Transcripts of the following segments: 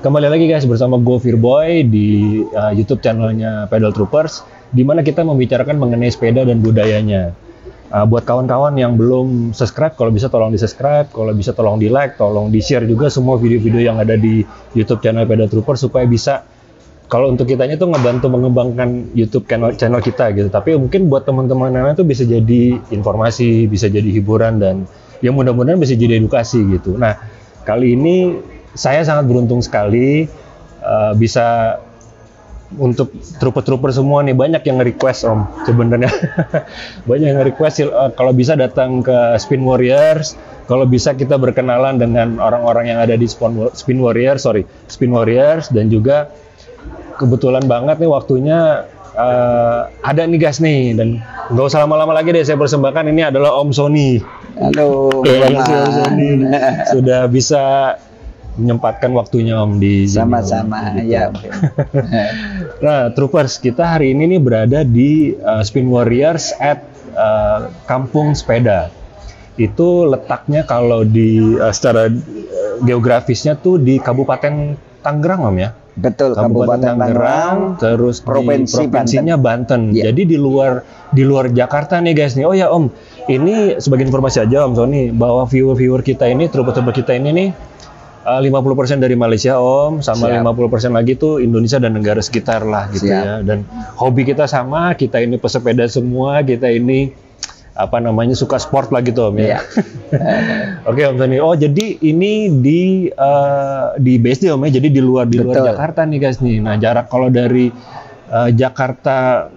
Kembali lagi guys bersama Go Firboy di YouTube channelnya Pedal Troopers, di mana kita membicarakan mengenai sepeda dan budayanya. Buat kawan-kawan yang belum subscribe, kalau bisa tolong di-subscribe, kalau bisa tolong di-like, tolong di-share juga semua video-video yang ada di YouTube channel Pedal Troopers supaya bisa, kalau untuk kitanya tuh ngebantu mengembangkan YouTube channel kita gitu. Tapi mungkin buat teman-teman yang lain tuh bisa jadi informasi, bisa jadi hiburan, dan ya mudah-mudahan bisa jadi edukasi gitu. Nah, kali ini saya sangat beruntung sekali bisa untuk trooper-trooper semua nih, banyak yang request Om sebenarnya. Banyak yang request kalau bisa datang ke Spin Warriors, kalau bisa kita berkenalan dengan orang-orang yang ada di Spin Warriors, dan juga kebetulan banget nih waktunya ada nih guys nih, dan nggak usah lama-lama lagi deh, saya persembahkan ini adalah Om Sony. Halo, Om Sony sudah bisa menyempatkan waktunya Om di sama-sama gitu. ya. Nah, Troopers, kita hari ini nih berada di Spin Warriors at Kampung Sepeda. Itu letaknya kalau di secara geografisnya tuh di Kabupaten Tangerang Om ya. Betul, Kabupaten Tangerang, terus provinsinya Banten. Ya. Jadi di luar Jakarta nih guys nih. Oh ya Om, ini sebagai informasi aja Om Sony, bahwa viewer kita ini, trooper-trooper kita ini nih 50% dari Malaysia Om, sama Siap. 50% lagi tuh Indonesia dan negara sekitar lah gitu. Siap. Ya. Dan hobi kita sama, kita ini pesepeda semua, kita ini suka sport lah gitu Om ya. Oke Om Sony. Oh jadi ini di BSD Om ya, jadi di luar Jakarta nih guys nih. Nah jarak kalau dari Jakarta,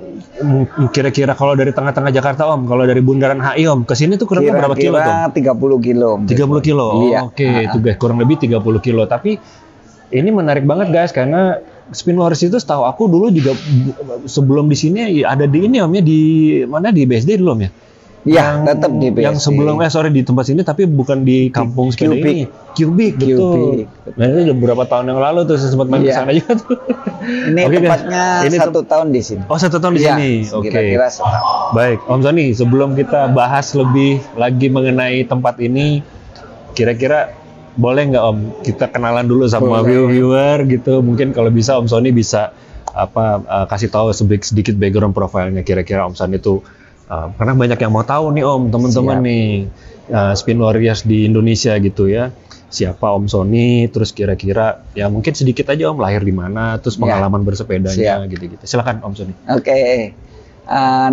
kira-kira kalau dari tengah-tengah Jakarta Om, kalau dari Bundaran HI Om, ke sini tuh kurang lebih berapa kilo tuh? 30 kilo. 30 kilo, Iya. Oke, itu guys, kurang lebih 30 kilo. Tapi ini menarik banget guys, karena Spin Warriors itu setahu aku dulu juga sebelum di sini ada di ini Om ya, di mana, di BSD dulu Om ya? Iya, tetap di BSD. Yang sebelum di tempat sini, tapi bukan di kampung sepeda ini. Cubic, betul. Nah ini udah beberapa tahun yang lalu tuh saya sempat main ke sana juga tuh. Ini tempatnya ini 1 tahun di sini. Oh 1 tahun di sini. Oke. Kira-kira setahun. Baik, Om Sony, sebelum kita bahas lebih lagi mengenai tempat ini, kira-kira boleh nggak Om kita kenalan dulu sama viewer gitu? Mungkin kalau bisa Om Sony bisa kasih tahu sedikit background profilnya, kira-kira Om Sony itu karena banyak yang mau tahu nih Om, teman-teman nih Spin Warriors di Indonesia gitu ya. Siapa Om Sony, terus kira-kira ya mungkin sedikit aja Om, lahir di mana, terus pengalaman bersepedanya gitu-gitu. Silakan Om Sony. Oke.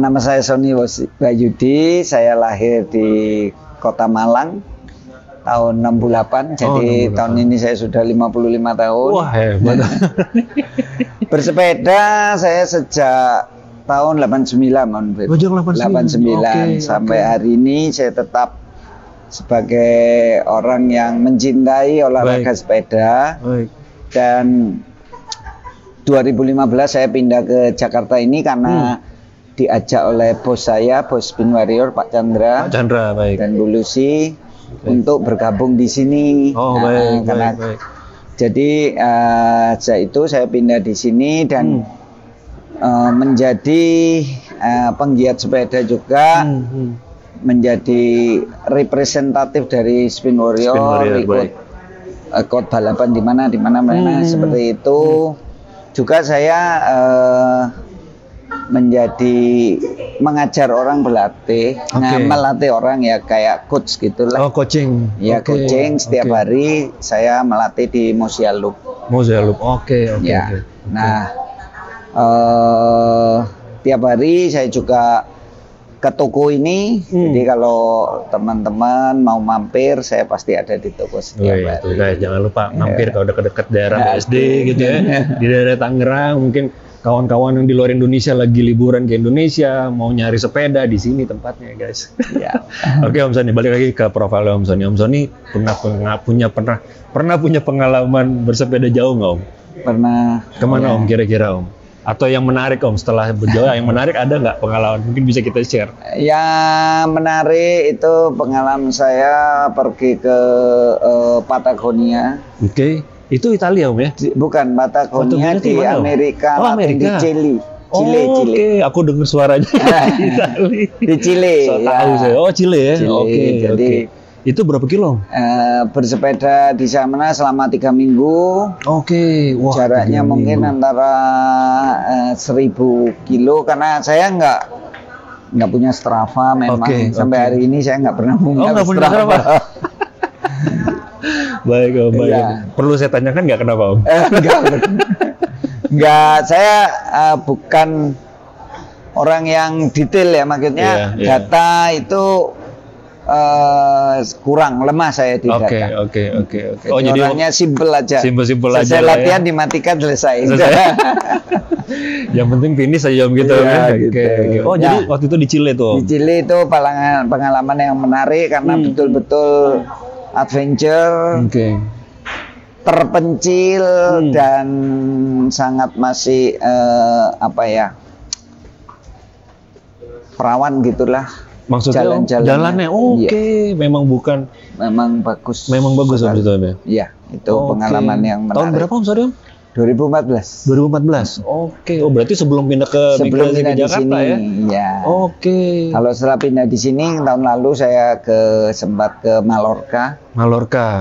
Nama saya Sony Wahyudi, saya lahir di Kota Malang tahun 68. Jadi tahun ini saya sudah 55 tahun. Wah, hebat. Bersepeda saya sejak tahun 89, 89 sampai hari ini saya tetap sebagai orang yang mencintai olahraga sepeda. Dan 2015 saya pindah ke Jakarta ini karena diajak oleh bos saya, bos Spin Warrior Pak Chandra, dan Bu Lucy untuk bergabung di sini. Baik. Jadi sejak itu saya pindah di sini dan menjadi penggiat sepeda juga, menjadi representatif dari Spin Warrior, ikut balapan di mana seperti itu. Juga saya mengajar orang berlatih, melatih orang ya kayak coach gitulah. Coaching. Ya, coaching setiap hari saya melatih di Mosia Loop. Oke. Nah, tiap hari saya juga ke toko ini. Jadi kalau teman-teman mau mampir, saya pasti ada di toko setiap hari. Tuh guys, jangan lupa mampir kalau dekat-dekat daerah BSD gitu ya. Di daerah Tangerang, mungkin kawan-kawan yang di luar Indonesia lagi liburan ke Indonesia, mau nyari sepeda, di sini tempatnya guys. Oke Om Sony, balik lagi ke profil Om Sony. Om Sony pernah punya pengalaman bersepeda jauh nggak Om? Pernah. Kemana Om kira-kira Om? Atau yang menarik Om, setelah berjauh yang menarik ada nggak pengalaman? Mungkin bisa kita share. Yang menarik itu pengalaman saya pergi ke Patagonia. Itu Italia Om ya? Bukan, Patagonia di Amerika Latin, di Chile. Oke, aku dengar suaranya. Di Chile. Tahu saya. Oh Chile ya. Jadi Itu berapa kilo? Bersepeda di sana selama 3 minggu. Oke, wah. Jaraknya mungkin antara 1000 kilo karena saya nggak punya Strava memang. Sampai hari ini saya nggak pernah punya Strava. Baik, Om. Baik. Ya. Perlu saya tanyakan nggak kenapa, Om? Enggak, saya bukan orang yang detail ya, maksudnya data itu kurang, lemah saya di data. Oke. Oh, jadi orangnya simple aja. Simple aja. Selesai latihan dimatikan selesai. Yang penting finish aja Om gitu. Gitu. Oh, jadi waktu itu di Chile tuh. Di Chile itu pengalaman yang menarik karena betul-betul adventure. Terpencil dan sangat masih perawan gitulah. Maksudnya jalannya memang bagus Om itu ya. Iya, itu pengalaman yang menarik. Tahun berapa Om, sorry Om? 2014. Oke. Oh, berarti sebelum pindah ke Jakarta ya? Iya. Oke. Kalau setelah pindah di sini tahun lalu saya sempat ke Mallorca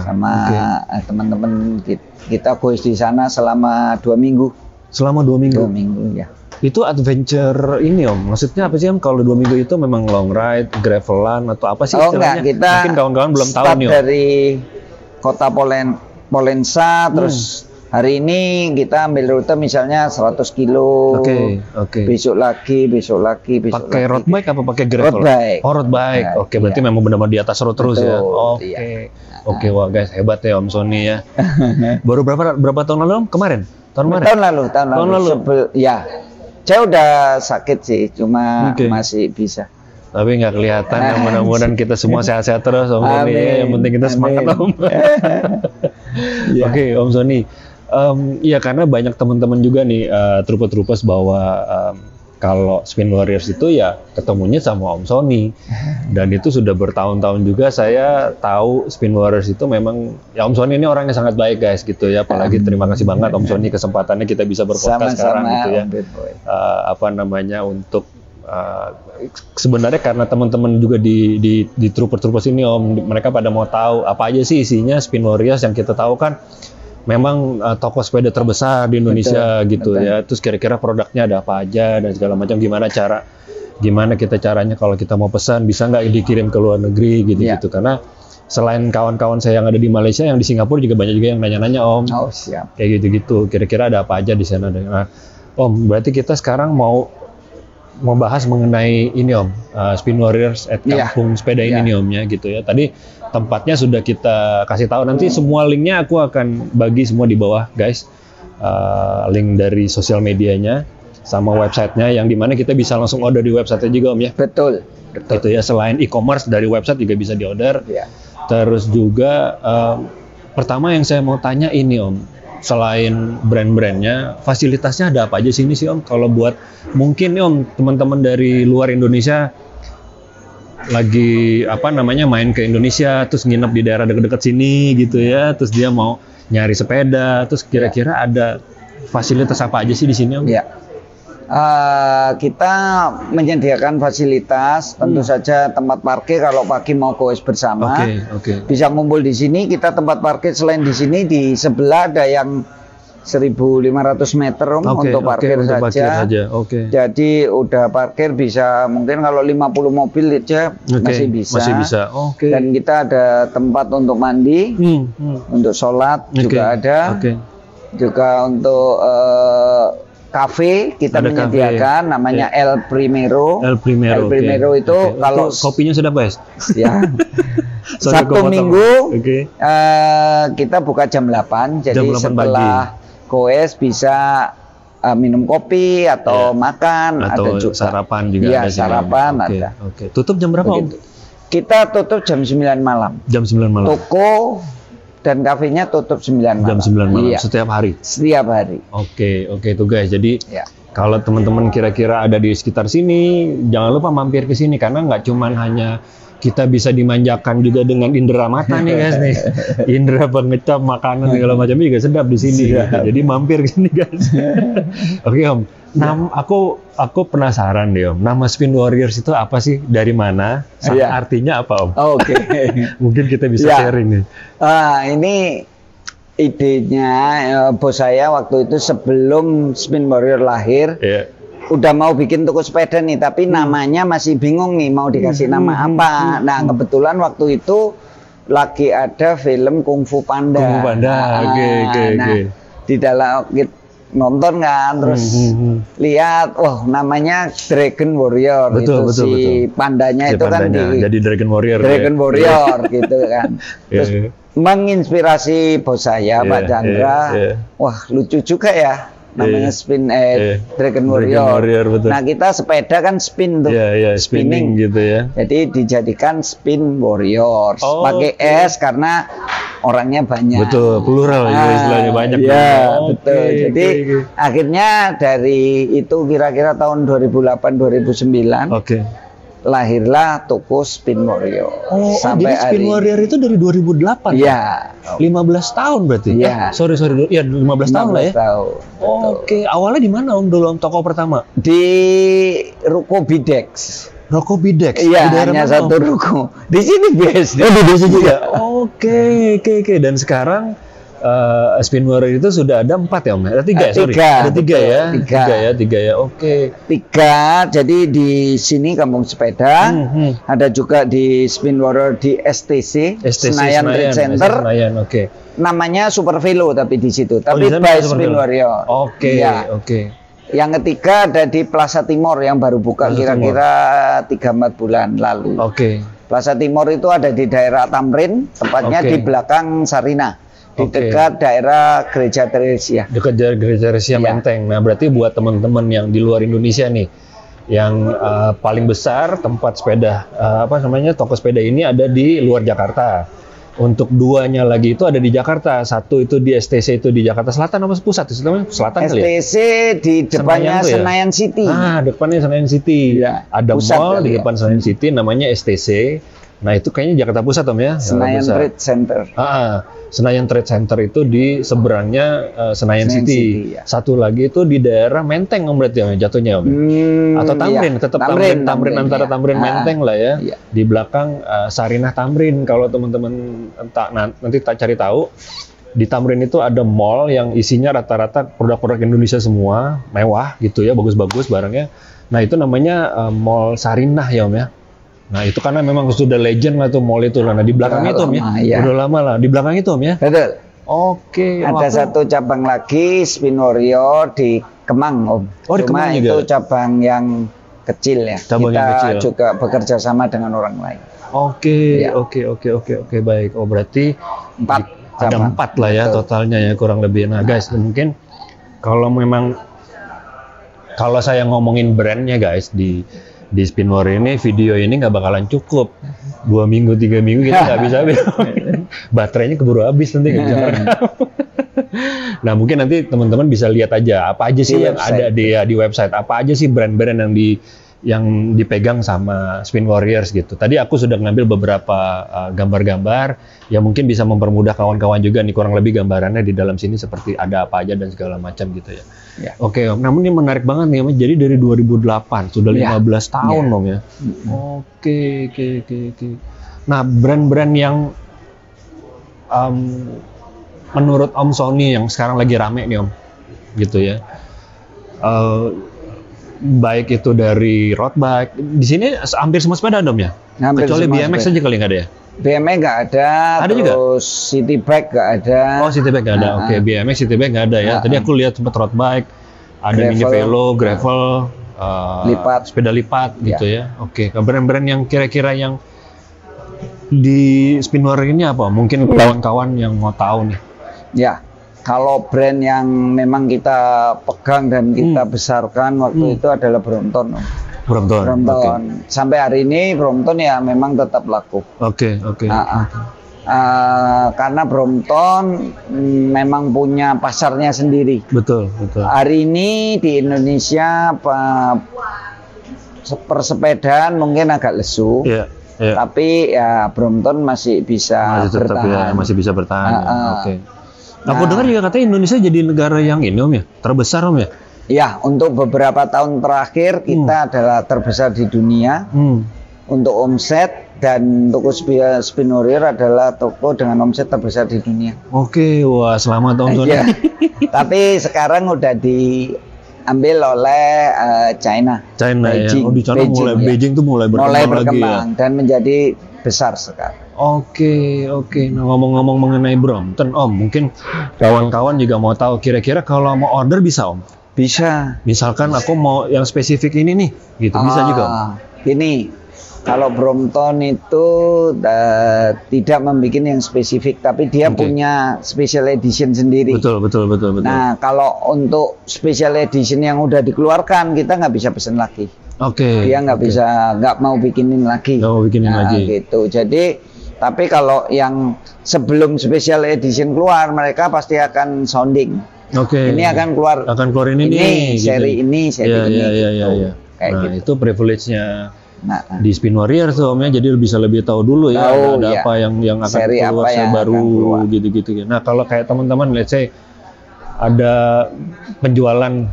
sama teman-teman kita goes di sana selama 2 minggu. Selama 2 minggu? 2 minggu ya. Itu adventure ini Om, maksudnya apa sih Om? Kalau 2 minggu itu memang long ride, gravelan atau apa sih istilahnya? Kita mungkin kawan-kawan belum tahu nih Om. Dari kota Polensa, terus hari ini kita ambil rute misalnya 100 kilo. Oke. Besok lagi. Pakai road bike apa pakai gravel? Road bike. Oh, road bike. Oke, berarti memang benar-benar di atas road terus ya. Oke, wah guys, hebat ya Om Sony ya. Baru berapa tahun lalu Om? Kemarin? Tahun lalu. Ya. Saya udah sakit sih, cuma masih bisa. Tapi nggak kelihatan ya, mudah-mudahan kita semua sehat-sehat terus Om Sony. Yang penting kita semangat Om. Oke, Om Sony. Ya karena banyak teman-teman juga nih Troopers bahwa kalau Spin Warriors itu ya ketemunya sama Om Sony. Dan itu sudah bertahun-tahun juga saya tahu Spin Warriors itu memang ya Om Sony ini orangnya sangat baik guys gitu ya. Apalagi terima kasih banget Om Sony kesempatannya kita bisa berpodcast sekarang gitu ya. Untuk sebenarnya karena teman-teman juga di Troopers ini Om, mereka pada mau tahu apa aja sih isinya Spin Warriors. Yang kita tahu kan memang toko sepeda terbesar di Indonesia ya. Terus kira-kira produknya ada apa aja dan segala macam, gimana kita caranya kalau kita mau pesan bisa nggak dikirim ke luar negeri gitu. Karena selain kawan-kawan saya yang ada di Malaysia, yang di Singapura juga banyak juga yang nanya-nanya Om. Oh, siap. Kayak gitu. Kira-kira ada apa aja di sana. Nah, Om, berarti kita sekarang mau bahas mengenai ini Om, Spin Warriors at Kampung Sepeda ini nih Om ya gitu ya. Tadi tempatnya sudah kita kasih tahu, nanti semua linknya aku akan bagi semua di bawah guys, link dari sosial medianya sama websitenya, yang dimana kita bisa langsung order di websitenya juga Om ya. Betul. Itu ya, selain e-commerce dari website juga bisa di order. Terus juga pertama yang saya mau tanya ini Om, selain brand-brandnya, fasilitasnya ada apa aja sini sih Om? Kalau buat mungkin nih Om, teman-teman dari luar Indonesia lagi main ke Indonesia, terus nginep di daerah dekat-dekat sini gitu ya, terus dia mau nyari sepeda, terus kira-kira ada fasilitas apa aja sih di sini Om? Kita menyediakan fasilitas, tentu saja tempat parkir kalau pagi mau goes bersama, bisa ngumpul di sini. Kita tempat parkir selain di sini, di sebelah ada yang 1.500 meter untuk parkir saja. Jadi udah parkir bisa, mungkin kalau 50 mobil aja masih bisa. Dan kita ada tempat untuk mandi, untuk sholat juga ada. Juga untuk kafe kita menyediakan namanya El Primero. El Primero itu kalau kopinya sudah guys. Ya. Sabtu Minggu kita buka jam 8. Jadi setelah goes bisa minum kopi atau makan, atau ada juga sarapan juga. Iya, sarapan ada. Tutup jam berapa Om? Kita tutup jam 9 malam. Jam 9 malam. Toko dan kafenya tutup 9 malam. Jam 9 malam, setiap hari? Setiap hari. Oke itu guys, jadi kalau teman-teman kira-kira ada di sekitar sini, jangan lupa mampir ke sini, karena nggak cuman hanya kita bisa dimanjakan juga dengan indera mata nih guys nih. Indera pengecap makanan segala macam juga sedap di sini. Gitu. Jadi mampir ke sini guys. Oke Om, Aku penasaran deh Om. Nama Spin Warriors itu apa sih? Dari mana? Sama artinya apa Om? Oke. Mungkin kita bisa sharing nih. Ini idenya bos saya waktu itu sebelum Spin Warrior lahir. Udah mau bikin toko sepeda nih, tapi namanya masih bingung nih mau dikasih nama apa. Nah kebetulan waktu itu lagi ada film Kung Fu Panda. Kung Fu Panda, oke. Di dalam nonton kan, terus lihat, namanya Dragon Warrior. Betul. Pandanya itu pandanya, kan jadi Dragon Warrior. Gitu kan. Terus menginspirasi bos saya, Pak Chandra. Wah lucu juga ya. Namanya Dragon Warrior. Betul. Nah kita sepeda kan spin tuh, spinning gitu ya. Jadi dijadikan Spin Warriors, pakai S karena orangnya banyak. Betul, plural istilahnya banyak. Betul. Jadi akhirnya dari itu kira-kira tahun 2008-2009. Lahirlah toko Spin Warrior. Sampai jadi Spin Warrior itu dari 2008. Iya. 15 tahun berarti. Iya. Sorry. Ya 15 tahun lah ya. Oke, awalnya di mana Om dulu toko pertama? Di Ruko Bidex. Ruko Bidex. Iya, hanya satu ruko. Di sini biasa. Di sini juga. Oke. Dan sekarang Spin Warrior itu sudah ada 4 ya Om? Ada 3 ya? Sorry. Ada 3 ya. Oke. 3. Jadi di sini Kampung Sepeda. Ada juga di Spin Warrior di STC Senayan Trade Center. Oke. Namanya Super Velo tapi di situ. Tapi by Spin Warrior. Oke. Yang ketiga ada di Plaza Timor yang baru buka kira-kira 3-4 bulan lalu. Oke. Plaza Timor itu ada di daerah Tamrin, tepatnya di belakang Sarina. Di dekat daerah Gereja Teresia. Dekat Gereja Teresia Menteng. Nah, berarti buat teman-teman yang di luar Indonesia nih, yang paling besar tempat sepeda, toko sepeda ini ada di luar Jakarta. Untuk 2-nya lagi itu ada di Jakarta. 1 itu di STC itu di Jakarta Selatan apa pusat? Selatan kali ya? STC di depannya Senayan City. Depannya Senayan City. Ada mall di depan Senayan City namanya STC. Nah, itu kayaknya Jakarta Pusat Om ya. Senayan Trade Center. Senayan Trade Center itu di seberangnya Senayan City. Satu lagi itu di daerah Menteng Om berarti ya jatuhnya Om. Atau Tamrin, tetap Tamrin antara Tamrin Menteng lah ya. Di belakang Sarinah Tamrin. Kalau teman-teman nanti cari tahu, di Tamrin itu ada mall yang isinya rata-rata produk-produk Indonesia semua, mewah gitu ya, bagus-bagus barangnya. Nah, itu namanya Mall Sarinah ya Om ya. Nah itu karena memang sudah legend lah tuh mall itu lah. Nah di belakang itu Om ya, udah lama lah. Di belakang itu Om ya. Betul. Oke. Ada satu cabang lagi Spin Warrior di Kemang Om. Di Kemang itu juga. Cabang yang kecil ya. Cabang kita yang kecil. Juga bekerja sama dengan orang lain. Oke, baik. Oh berarti ada 4 lah ya. Betul. Totalnya ya kurang lebih. Nah guys, mungkin kalau saya ngomongin brandnya guys di Spin Warrior ini, video ini nggak bakalan cukup 2 minggu 3 minggu kita nggak bisa habis. Baterainya keburu habis nanti nggak bisa merekam. Nah mungkin nanti teman-teman bisa lihat aja apa aja sih yang ada di website, apa aja sih brand-brand yang dipegang sama Spin Warriors gitu. Tadi aku sudah ngambil beberapa gambar-gambar yang mungkin bisa mempermudah kawan-kawan juga nih, kurang lebih gambarannya di dalam sini seperti ada apa aja dan segala macam gitu ya. Oke Om, namun ini menarik banget nih Om. Jadi dari 2008 sudah 15 tahun Om ya. Oke. Nah brand-brand yang menurut Om Sony yang sekarang lagi rame nih Om, gitu ya. Baik itu dari road bike, di sini hampir semua sepeda ada Om ya? Kecuali BMX aja kali nggak ada ya? BMX nggak ada, terus juga? City bike nggak ada. Oh City bike nggak ada, oke. BMX, City bike nggak ada ya. Tadi aku lihat sempat road bike, ada mini velo, gravel, sepeda lipat gitu ya. Oke, brand-brand yang kira-kira yang di Spin Warrior ini apa? Mungkin kawan-kawan yang mau tahu nih. Ya. Kalau brand yang memang kita pegang dan kita besarkan waktu itu adalah Brompton. Brompton. Okay. Sampai hari ini Brompton ya memang tetap laku. Oke. Karena Brompton memang punya pasarnya sendiri. Betul. Hari ini di Indonesia persepedaan mungkin agak lesu. Tapi ya Brompton masih bisa bertahan. Masih bisa bertahan. Oke. Aku dengar juga katanya Indonesia jadi negara yang ini Om ya, terbesar Om ya, Ya, untuk beberapa tahun terakhir kita adalah terbesar di dunia untuk omset, dan toko Spin Warrior adalah toko dengan omset terbesar di dunia. Oke, wah selamat Om Sony. Ya. Tapi sekarang udah diambil oleh China. Beijing, ya. Oh, di China mulai Beijing tuh mulai berkembang dan menjadi besar sekarang. Oke. Nah, ngomong-ngomong mengenai Brompton, Om, mungkin kawan-kawan juga mau tahu kira-kira kalau mau order bisa, Om? Bisa. Misalkan aku mau yang spesifik ini nih, gitu bisa juga, Om? Ini, kalau Brompton itu tidak membuat yang spesifik, tapi dia punya special edition sendiri. Betul. Nah, kalau untuk special edition yang udah dikeluarkan, kita nggak bisa pesen lagi. Dia nggak mau bikinin lagi. Gitu. Jadi, tapi kalau yang sebelum special edition keluar, mereka pasti akan sounding. Ini akan keluar ini seri gitu. ini. Iya. Kayak gitu. Itu privilege-nya di Spin Warrior tuh, Om, ya. Jadi bisa lebih tahu dulu ya ada apa yang akan seri keluar baru gitu. Nah, kalau kayak teman-teman, let's say ada penjualan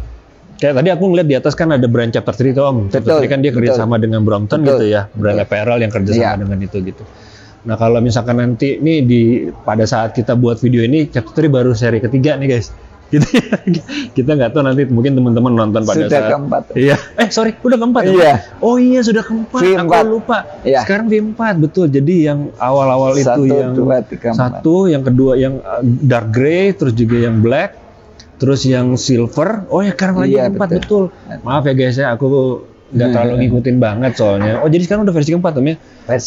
kayak tadi aku ngeliat di atas kan ada brand chapter 3 tuh, Om. Chapter 3 kan dia kerjasama dengan Brompton gitu ya, brand apparel yang kerjasama dengan itu gitu. Nah, kalau misalkan nanti nih pada saat kita buat video ini chapter 3 baru seri ketiga nih, guys. Gitu ya. Kita nggak tahu nanti mungkin teman-teman nonton pada sudah saat keempat. Iya. Udah keempat. Iya. Oh iya, sudah keempat. V4. Aku lupa. Iya. Sekarang V4, betul. Jadi yang awal-awal itu yang 1, yang kedua yang dark gray, terus juga yang black, terus yang silver. Oh ya, sekarang lagi 4, betul. Maaf ya guys ya, aku nggak terlalu ngikutin banget soalnya. Oh, jadi sekarang udah versi keempat, Om, ya?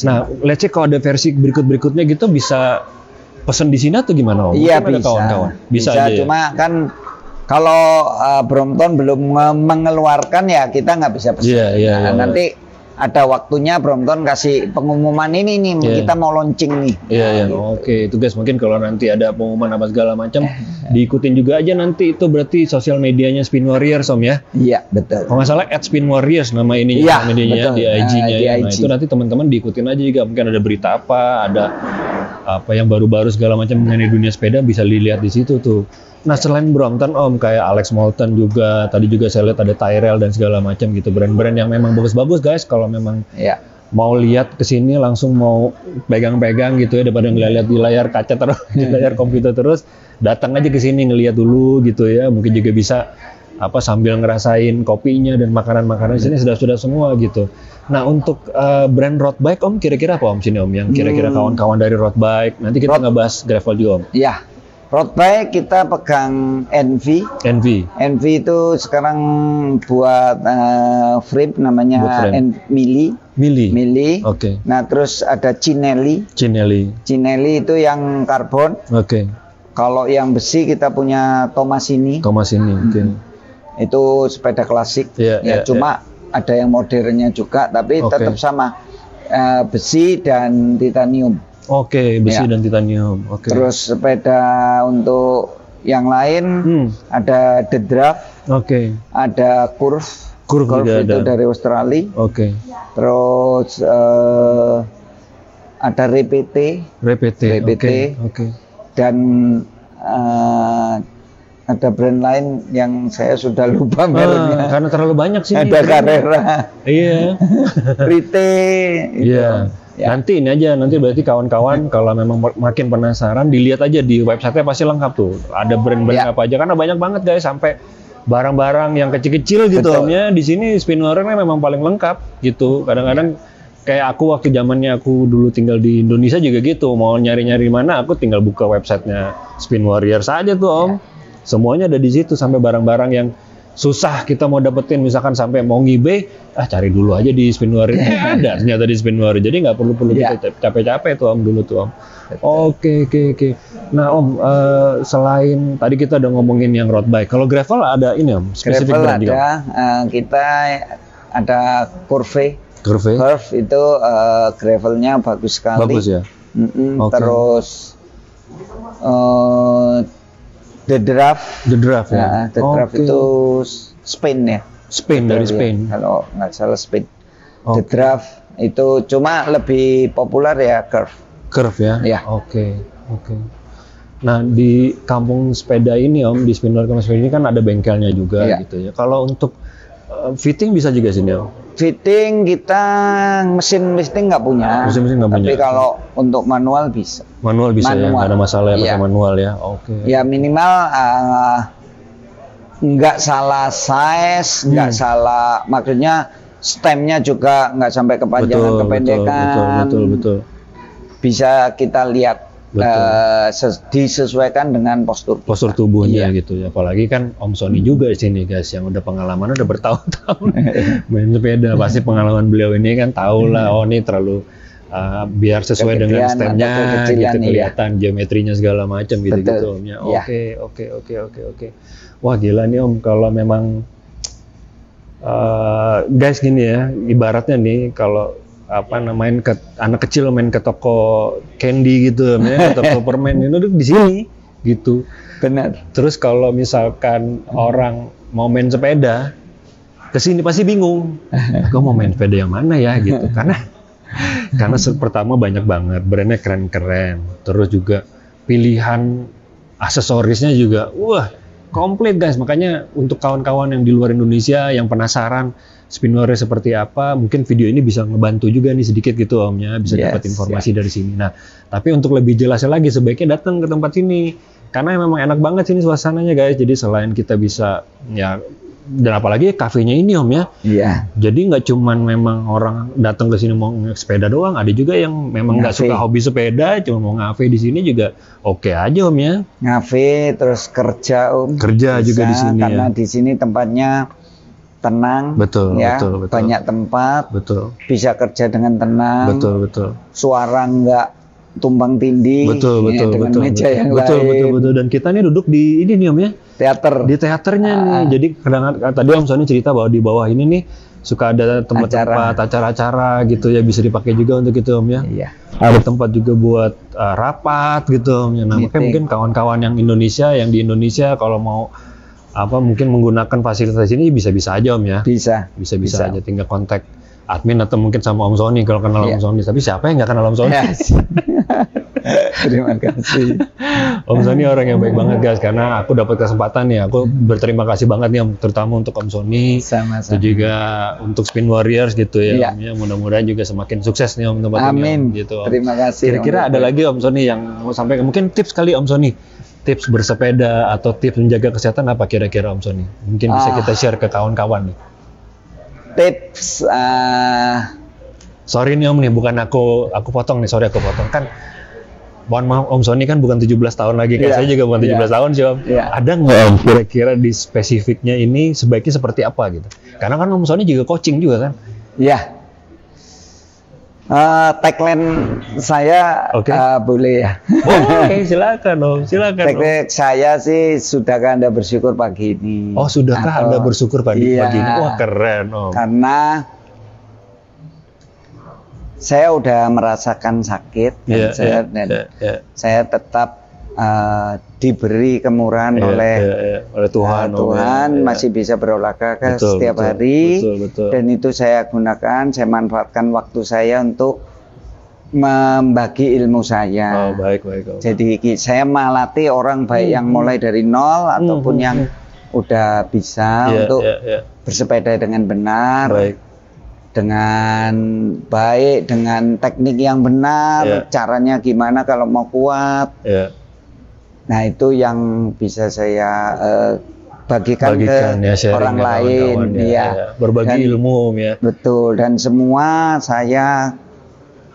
Nah, let's say kalau ada versi berikutnya gitu bisa pesan di sini atau gimana, Om? Iya, bisa. Kawan-kawan. Bisa aja, cuma kan kalau Brompton belum mengeluarkan ya kita nggak bisa pesan. Iya. Nanti ada waktunya Brompton kasih pengumuman ini nih, kita mau launching nih. Iya. Gitu. Oke, itu guys, mungkin kalau nanti ada pengumuman apa segala macam diikutin juga aja nanti, itu berarti sosial medianya Spin Warriors, Om, ya? Iya, betul. Kalau nggak salah @Spin Warriors nama ininya, medianya di IG-nya. Nah, itu nanti teman-teman diikutin aja juga, mungkin ada berita ada apa yang baru-baru segala macam mengenai dunia sepeda bisa dilihat di situ tuh. Nah, selain Brompton, Om, kayak Alex Moulton juga, tadi juga saya lihat ada Tyrrell dan segala macam gitu, brand-brand yang memang bagus-bagus, guys. Kalau memang mau lihat ke sini langsung mau pegang-pegang gitu ya, daripada ngeliat di layar kaca terus, di layar komputer terus, datang aja ke sini ngelihat dulu gitu ya. Mungkin juga bisa sambil ngerasain kopinya dan makanan-makanan di sini sudah semua gitu. Nah, untuk brand road bike, Om, kira-kira apa, Om, sini, Om, yang kira-kira kawan-kawan dari road bike? Nanti kita ngebahas gravel juga, Om. Iya. Road bike kita pegang NV itu sekarang buat frame namanya Mili. Oke. Nah, terus ada Cinelli itu yang karbon. Kalau yang besi kita punya Tomasini. Itu sepeda klasik. Cuma ada yang modernnya juga, tapi tetap sama besi dan titanium. Besi dan titanium. Terus sepeda untuk yang lain ada The Draft, ada Curve itu ada dari Australia. Terus ada Repete. Dan ada brand lain yang saya sudah lupa mereknya. Karena terlalu banyak sih. Ada Carrera. Iya. Rite. Iya. Nanti berarti kawan-kawan kalau memang makin penasaran, dilihat aja di website-nya pasti lengkap tuh. Ada brand-brand apa aja, karena banyak banget, guys, sampai barang-barang yang kecil-kecil gitu, Omnya. Di sini Spin Warrior memang paling lengkap gitu. Kadang-kadang kayak aku waktu zamannya aku dulu tinggal di Indonesia juga gitu, mau nyari-nyari mana aku tinggal buka websitenya Spin Warrior saja tuh, Om. Semuanya ada di situ, sampai barang-barang yang susah kita mau dapetin, misalkan sampai mau nge-eBay, cari dulu aja di Spin Warrior. Ada ternyata di Spin Warrior, jadi nggak perlu kita capek-capek tuh, Om, dulu tuh, Om. Oke. Nah, Om, selain tadi kita udah ngomongin yang road bike, kalau gravel ada ini, Om, spesifik gravel brand juga? Kita ada Curve itu gravelnya bagus sekali. Bagus ya. Terus The Draft ya. The Draft itu Spain ya. Dari Spain. Kalau nggak salah Spain. The Draft itu cuma lebih populer ya Curve ya. Ya. Oke. Nah di kampung sepeda ini Om, di Spin Warrior Kampung Sepeda ini kan ada bengkelnya juga gitu ya. Kalau untuk fitting bisa juga sini Om? Fitting kita mesin lifting nggak punya. Mesin nggak punya. Tapi kalau untuk manual bisa. Manual bisa ya, nggak ada masalah ya pakai manual ya. Oke. Ya minimal nggak salah size, nggak salah, maksudnya stemnya juga nggak sampai kepanjangan kependekan. Betul. Bisa kita lihat. Disesuaikan dengan postur tubuhnya gitu ya. Apalagi kan Om Sony juga di sini guys yang udah pengalaman udah bertahun-tahun main sepeda. Pasti pengalaman beliau ini kan tahu lah, oh ini terlalu biar sesuai dengan stemnya gitu, kelihatan geometrinya segala macam gitu Om ya. Oke. Wah gila nih Om, kalau memang guys gini ya, ibaratnya nih kalau anak kecil main ke toko candy gitu, ke toko permen itu di sini gitu. Benar. Terus kalau misalkan orang mau main sepeda ke sini pasti bingung, gue mau main sepeda yang mana ya gitu. Karena pertama banyak banget brandnya keren-keren, terus juga pilihan aksesorisnya juga wah komplit guys. Makanya untuk kawan-kawan yang di luar Indonesia yang penasaran Spin Warrior seperti apa, mungkin video ini bisa ngebantu juga nih sedikit gitu Om ya, bisa dapat informasi dari sini. Nah, tapi untuk lebih jelasnya lagi sebaiknya datang ke tempat sini karena memang enak banget sini suasananya guys. Jadi selain kita bisa ya, dan apalagi kafenya ini Om ya. Iya. Jadi nggak cuman memang orang datang ke sini mau sepeda doang, ada juga yang memang nggak suka hobi sepeda, cuma mau ngafe di sini juga oke aja Om ya. Ngafe terus kerja Om. Kerja bisa, juga di sini karena di sini tempatnya tenang, betul. Banyak tempat, bisa kerja dengan tenang, betul. Suara nggak tumbang tindih, betul. Meja yang lain. Dan kita nih duduk di ini nih Om ya, di teaternya nih. Jadi kadang-kadang tadi Om Sony cerita bahwa di bawah ini nih suka ada tempat-tempat acara-acara gitu ya, bisa dipakai juga untuk itu Om ya. Iya. Ada tempat juga buat rapat gitu Om ya. Nah, makanya mungkin kawan-kawan yang Indonesia, yang di Indonesia kalau mau mungkin menggunakan fasilitas ini bisa aja Om ya. Bisa aja, tinggal kontak admin atau mungkin sama Om Sony kalau kenal Om Sony. Tapi siapa yang nggak kenal Om Sony? Terima kasih. Om Sony orang yang baik banget guys, karena aku dapat kesempatan nih. Aku berterima kasih banget nih Om, terutama untuk Om Sony. Sama-sama. Itu juga untuk Spin Warriors gitu ya. Om ya. Mudah-mudahan juga semakin sukses nih Om tempat ini. Amin. Gitu, Om. Terima kasih. Kira-kira ada lagi Om Sony yang mau sampaikan? Mungkin tips kali Om Sony. Tips bersepeda atau tips menjaga kesehatan apa kira-kira Om Sony? Mungkin bisa kita share ke kawan-kawan nih. Tips, sorry nih Om nih, bukan aku potong nih, sorry aku potong. Kan, mohon maaf Om Sony kan bukan 17 tahun lagi, kan saya juga bukan 17 tahun sih Om. Ada nggak Om kira-kira di spesifiknya ini sebaiknya seperti apa gitu? Karena kan Om Sony juga coaching juga kan? Iya. Tagline saya boleh ya. Oke, silakan Om, silakan. Tagline saya sih, sudahkah Anda bersyukur pagi ini? Oh, sudahkah Anda bersyukur pagi ini? Wah, keren Om. Karena saya udah merasakan sakit dan saya tetap diberi kemurahan oleh Tuhan. Masih bisa berolahraga setiap hari, dan itu saya gunakan, saya manfaatkan waktu saya untuk membagi ilmu saya. Baik. Jadi saya melatih orang baik yang mulai dari nol ataupun yang udah bisa untuk bersepeda dengan benar. Dengan baik, dengan teknik yang benar, caranya gimana kalau mau kuat. Nah, itu yang bisa saya bagikan ke orang lain, berbagi ilmu ya. Betul, dan semua saya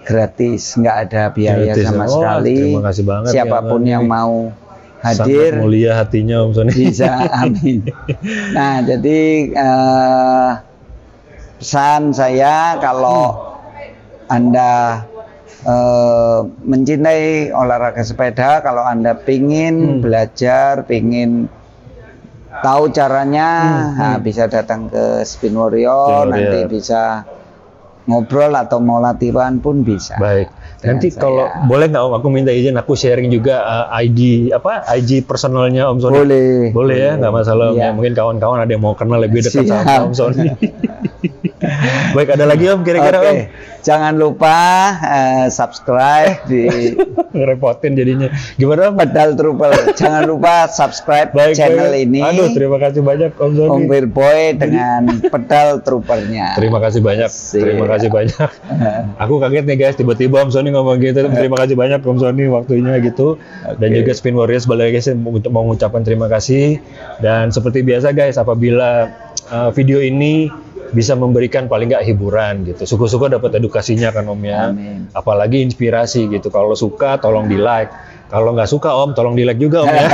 gratis, nggak ada biaya sama sekali. Terima kasih banget. Siapapun yang mau hadir, sangat mulia hatinya Om Sony. Bisa, amin. Nah, jadi pesan saya, kalau Anda mencintai olahraga sepeda, kalau Anda pingin belajar, pingin tahu caranya, bisa datang ke Spin Warrior, nanti bisa ngobrol atau mau latihan pun bisa. Baik. Nanti kalau boleh nggak Om, aku minta izin aku sharing juga IG personalnya Om Sony. Boleh ya, nggak masalah Om. Ya. Mungkin kawan-kawan ada yang mau kenal lebih dekat sama Om Sony. Baik, ada lagi Om kira-kira Om? Jangan lupa subscribe di ngerepotin jadinya. Gimana Om? Pedal Trooper. Jangan lupa subscribe channel ini. Aduh, terima kasih banyak Om Sony. Om Firboy dengan Pedal Troopernya. Terima kasih banyak. Terima kasih banyak. Aku kaget nih guys, tiba-tiba Om Sony ngomong gitu. Terima kasih banyak Om Sony waktunya gitu. Dan juga Spin Warriors balik lagi saya mau mengucapkan terima kasih. Dan seperti biasa guys, apabila video ini bisa memberikan paling nggak hiburan gitu. Syukur-syukur dapat edukasinya kan Om ya. Amin. Apalagi inspirasi gitu. Kalau suka tolong di like. Kalau nggak suka Om tolong di like juga Om ya.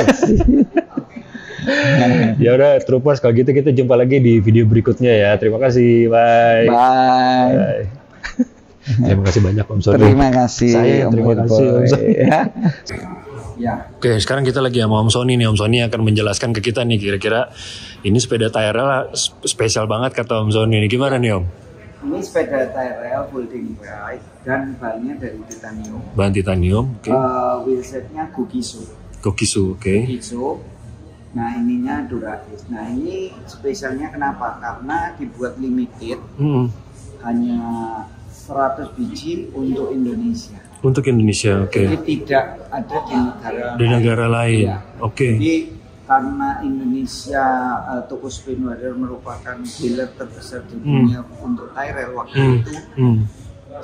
Ya udah Troopers, kalau gitu kita jumpa lagi di video berikutnya ya. Terima kasih. Bye. Bye. Terima kasih banyak Om Sony. Terima kasih. Terima kasih Om Sony. Ya. Oke, sekarang kita lagi sama Om Sony nih. Om Sony akan menjelaskan ke kita nih kira-kira ini sepeda TRL spesial banget kata Om Sony. Ini gimana nih Om? Ini sepeda TRL folding bike dan bannya dari titanium. Bahan titanium, oke. Wheelsetnya Gokisu. Gokisu, oke. Gokisu. Nah ininya Duradis. Nah ini spesialnya kenapa? Karena dibuat limited. Hanya 100 biji untuk Indonesia. Untuk Indonesia, oke. Jadi tidak ada di negara lain. Ya. Oke. Jadi karena Indonesia toko Spin Warrior merupakan dealer terbesar di dunia untuk TRL waktu itu,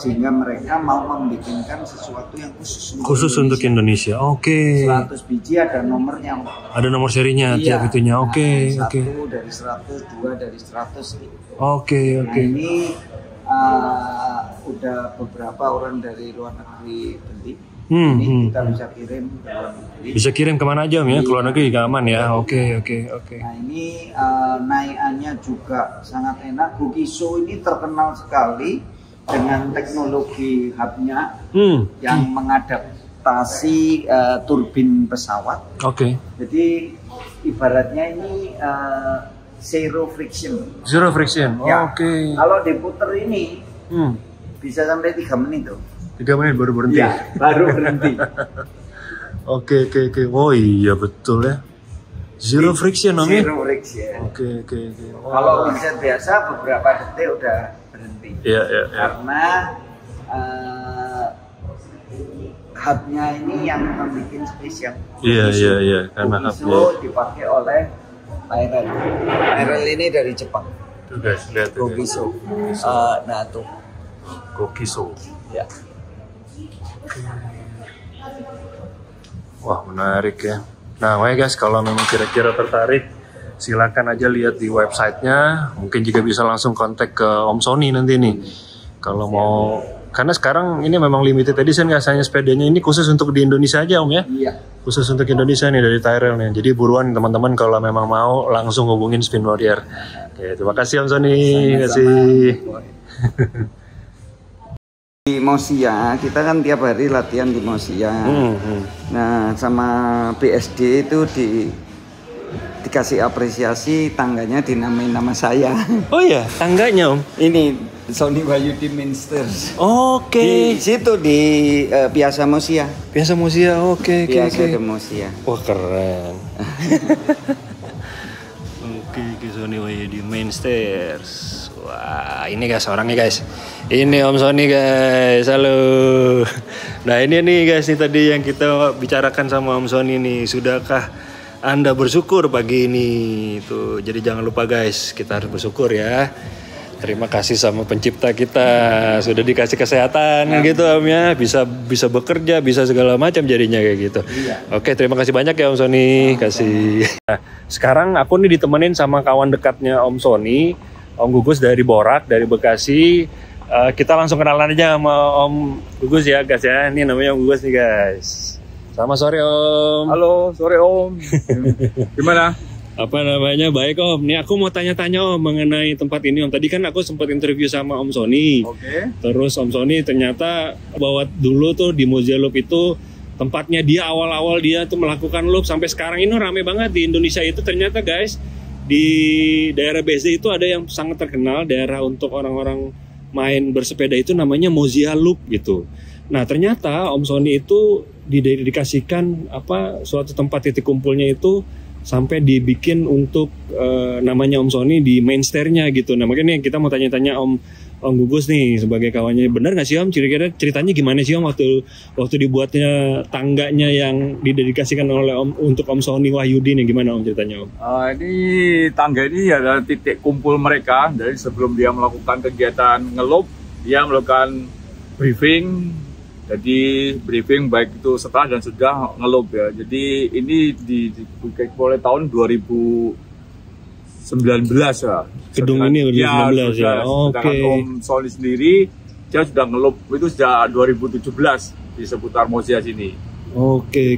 sehingga mereka mau membikinkan sesuatu yang khusus untuk Indonesia. Oke. 100 biji ada nomornya. Ada nomor serinya tiap itunya. Oke. Satu dari 100, 2 dari 100. Oke. Nah ini udah beberapa orang dari luar negeri beli. Ini kita bisa kirim ke luar negeri. Bisa kirim kemana aja Om ya? Ke luar negeri aman ya? Oke. Nah ini naikannya juga sangat enak. Gokisu ini terkenal sekali dengan teknologi hubnya yang mengadaptasi turbin pesawat. Oke. Jadi ibaratnya ini zero friction. Zero friction. Ya. Oke. Kalau diputer ini bisa sampai 3 menit tuh. 3 menit baru berhenti. Ya, baru berhenti. Oke. Oh iya betul ya. Zero friction Om ya. Zero friction. Oke. Kalau wheelset biasa beberapa detik udah berhenti. Iya. Karena hubnya ini yang membuat spesial. Iya. Karena hubnya dipakai oleh TRL ini dari Jepang. Tuh guys, lihat tuh. Gokisu. Nah tuh. Gokisu. Ya. Wah menarik ya. Nah guys, kalau memang kira-kira tertarik, silakan aja lihat di websitenya. Mungkin juga bisa langsung kontak ke Om Sony nanti nih. Kalau mau, karena sekarang ini memang limited edition guys, hanya sepedanya ini khusus untuk di Indonesia aja Om ya. Iya. Khusus untuk Indonesia nih dari TRL nih. Jadi buruan teman-teman kalau memang mau langsung hubungin Spin Warrior. Oke, terima kasih Om Sony. Terima kasih. Di Mosia, kita kan tiap hari latihan di Mosia. Nah, sama BSD itu dikasih apresiasi, tangganya dinamain nama saya. Oh iya, tangganya Om? Ini Sony Wahyudi Minsters. Oke. Di situ di Piazza Mosia. Piazza Mosia, oke. Piazza de Mosia. Wah keren. Oke, Sony Wahyudi Minsters. Wah, ini guys orangnya guys. Ini Om Sony guys, halo. Nah ini nih guys, ini tadi yang kita bicarakan sama Om Sony nih. Sudahkah Anda bersyukur pagi ini? Tuh, jadi jangan lupa guys, kita harus bersyukur ya. Terima kasih sama pencipta kita, sudah dikasih kesehatan gitu Om ya. Bisa bekerja, bisa segala macam jadinya kayak gitu. Iya. Oke, terima kasih banyak ya Om Sony. Kasih. Nah, sekarang aku nih ditemenin sama kawan dekatnya Om Sony, Om Gugus dari Borak, dari Bekasi. Kita langsung kenalan aja sama Om Gugus ya guys ya. Ini namanya Om Gugus nih guys. Selamat sore Om. Halo, sore Om. Gimana? Apa namanya? Baik Om. Nih aku mau tanya-tanya Om mengenai tempat ini Om. Tadi kan aku sempat interview sama Om Sony. Oke. Terus Om Sony ternyata bahwa dulu tuh di Mosia Loop itu tempatnya dia awal-awal dia tuh melakukan loop sampai sekarang ini rame banget di Indonesia itu ternyata guys. Di daerah BSD itu ada yang sangat terkenal, daerah untuk orang-orang main bersepeda itu namanya Mozia Loop gitu. Nah ternyata Om Sony itu didedikasikan suatu tempat titik kumpulnya itu sampai dibikin untuk namanya Om Sony di main stairnya gitu. Nah makanya kita mau tanya-tanya Om Gugus nih sebagai kawannya, benar nggak sih Om? Kira-kira ceritanya gimana sih Om waktu dibuatnya tangganya yang didedikasikan oleh Om untuk Om Sony Wahyudi nih, gimana Om ceritanya Om? Ini tangga ini adalah titik kumpul mereka. Dari sebelum dia melakukan kegiatan ngeloop, dia melakukan briefing. Jadi briefing baik itu setelah dan sudah ngeloop ya. Jadi ini dibuka mulai tahun 2019 ya. Gedung ini 2019 ya. Oke. Om Sony sendiri dia sudah ngeloop itu sejak 2017 di seputar Mozia sini. Oke.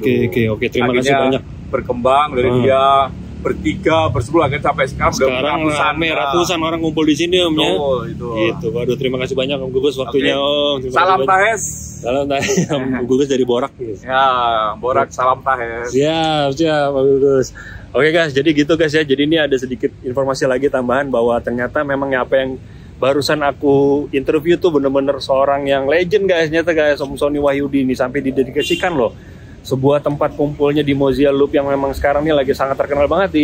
Terima kasih banyak. Berkembang dari dia bertiga, bersepuluh akhirnya sampai sekarang ratusan orang kumpul di sini Om ya. Itu. Gitu. Waduh, terima kasih banyak Om Gugus waktunya Om. Salam Tahes. Salam Tahes Om Gugus dari Borak. Ya, Borak salam Tahes. Siap Om Gugus. Oke guys, jadi gitu guys ya. Jadi ini ada sedikit informasi lagi tambahan bahwa ternyata memang apa yang barusan aku interview tuh bener-bener seorang yang legend guys. Ternyata guys, Om Sony Wahyudi ini sampai didedikasikan loh sebuah tempat kumpulnya di Mozia Loop yang memang sekarang ini lagi sangat terkenal banget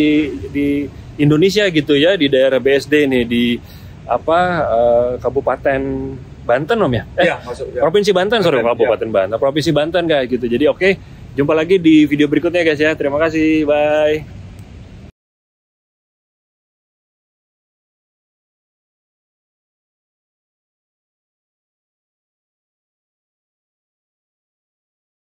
di Indonesia gitu ya, di daerah BSD nih di Kabupaten Banten Om ya? Masuk, ya. Provinsi Banten, sorry, Kabupaten Banten, Provinsi Banten guys gitu. Jadi oke, jumpa lagi di video berikutnya guys ya. Terima kasih, bye.